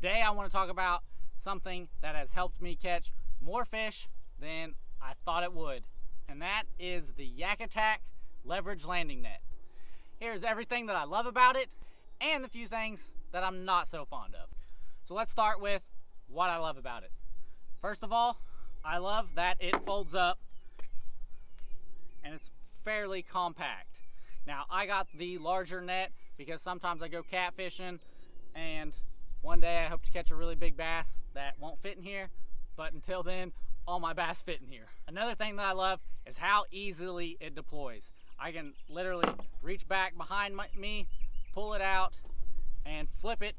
Today I want to talk about something that has helped me catch more fish than I thought it would, and that is the YakAttack Leverage Landing Net. Here's everything that I love about it and the few things that I'm not so fond of. So let's start with what I love about it. First of all, I love that it folds up and it's fairly compact. Now, I got the larger net because sometimes I go catfishing and one day I hope to catch a really big bass that won't fit in here, but until then, all my bass fit in here. Another thing that I love is how easily it deploys. I can literally reach back behind me, pull it out, and flip it,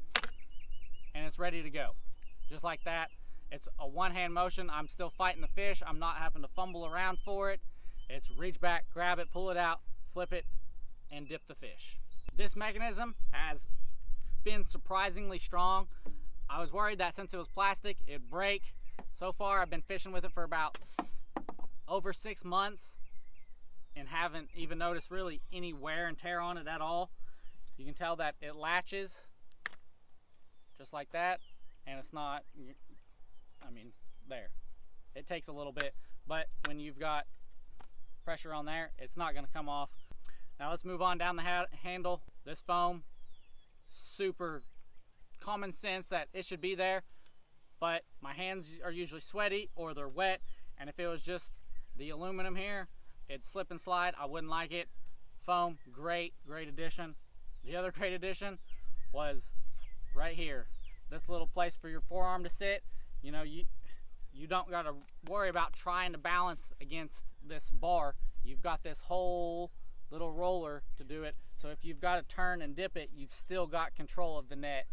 and it's ready to go. Just like that. It's a one-hand motion. I'm still fighting the fish. I'm not having to fumble around for it. It's reach back, grab it, pull it out, flip it, and dip the fish. This mechanism has been surprisingly strong. I was worried that since it was plastic, it'd break. So far, I've been fishing with it for about over 6 months and haven't even noticed really any wear and tear on it at all. You can tell that it latches just like that, and it's not, I mean, there. It takes a little bit, but when you've got pressure on there, it's not going to come off. Now let's move on down the handle. This foam, super common sense that it should be there, but my hands are usually sweaty or they're wet, and if it was just the aluminum here, it'd slip and slide. I wouldn't like it. Foam, great addition. The other great addition was right here. This little place for your forearm to sit. You know, you don't got to worry about trying to balance against this bar. You've got this whole little roller to do it. So if you've got to turn and dip it, you've still got control of the net,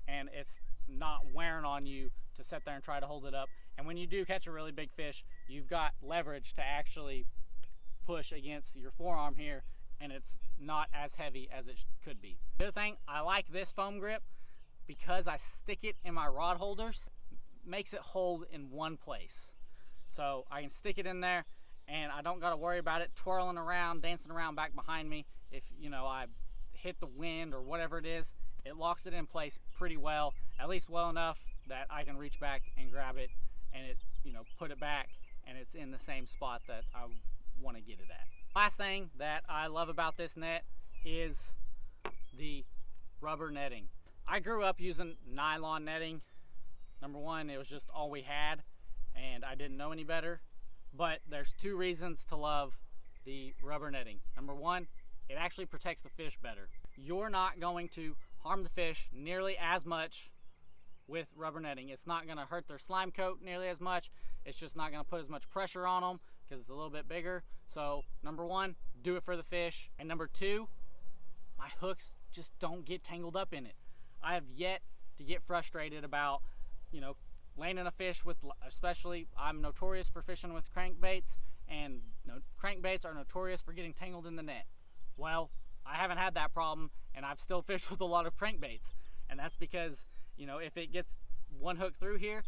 and it's not wearing on you to sit there and try to hold it up. And when you do catch a really big fish, you've got leverage to actually push against your forearm here, and it's not as heavy as it could be. The other thing, I like this foam grip because I stick it in my rod holders, makes it hold in one place. So I can stick it in there and I don't got to worry about it twirling around, dancing around back behind me. If, you know, I hit the wind or whatever it is, it locks it in place pretty well, at least well enough that I can reach back and grab it and it, you know, put it back and it's in the same spot that I want to get it at. Last thing that I love about this net is the rubber netting. I grew up using nylon netting. Number one, it was just all we had and I didn't know any better. But there's two reasons to love the rubber netting. Number one, it actually protects the fish better. You're not going to harm the fish nearly as much with rubber netting. It's not going to hurt their slime coat nearly as much. It's just not going to put as much pressure on them because it's a little bit bigger. So number one, do it for the fish. And number two, my hooks just don't get tangled up in it. I have yet to get frustrated about, you know, landing a fish with, especially I'm notorious for fishing with crankbaits, and crankbaits are notorious for getting tangled in the net. Well, I haven't had that problem, and I've still fished with a lot of crankbaits, and that's because, you know, if it gets one hook through here,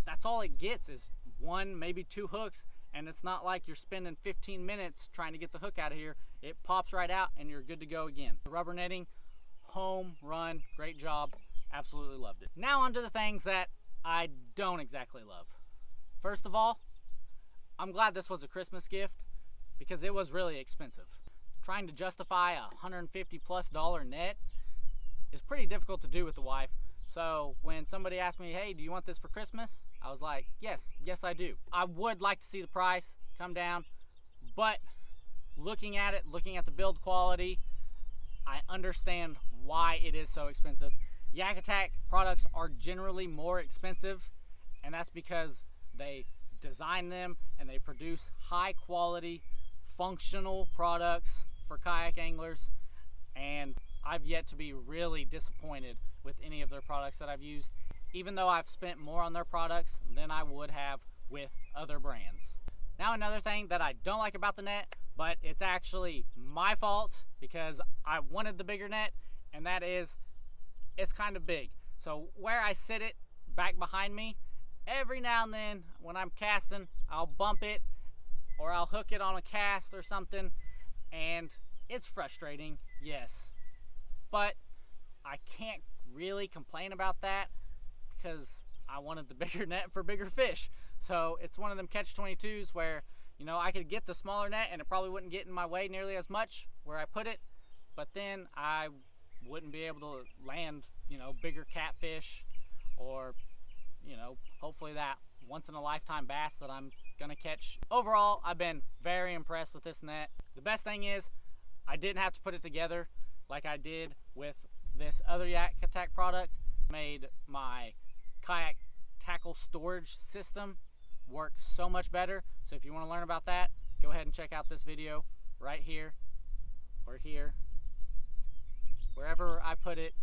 that's all it gets is one, maybe two hooks, and it's not like you're spending 15 minutes trying to get the hook out of here. It pops right out and you're good to go again. The rubber netting, home run, great job, absolutely loved it. Now onto the things that I don't exactly love. First of all, I'm glad this was a Christmas gift because it was really expensive. Trying to justify a $150+ net is pretty difficult to do with the wife. So when somebody asked me, hey, do you want this for Christmas? I was like, yes I do. I would like to see the price come down, but looking at it, looking at the build quality, I understand why it is so expensive. YakAttack products are generally more expensive, and that's because they design them and they produce high quality, functional products for kayak anglers, and I've yet to be really disappointed with any of their products that I've used, even though I've spent more on their products than I would have with other brands. Now another thing that I don't like about the net, but it's actually my fault because I wanted the bigger net, and that is it's kind of big. So where I sit it back behind me, every now and then when I'm casting, I'll bump it or I'll hook it on a cast or something, and it's frustrating, yes, but I can't really complain about that because I wanted the bigger net for bigger fish. So it's one of them catch-22s where, you know, I could get the smaller net and it probably wouldn't get in my way nearly as much where I put it, but then I wouldn't be able to land, you know, bigger catfish or, you know, hopefully that once in a lifetime bass that I'm gonna catch. Overall, I've been very impressed with this net. The best thing is I didn't have to put it together like I did with this other YakAttack product. Made my kayak tackle storage system work so much better. So if you want to learn about that, go ahead and check out this video right here or here. Wherever I put it,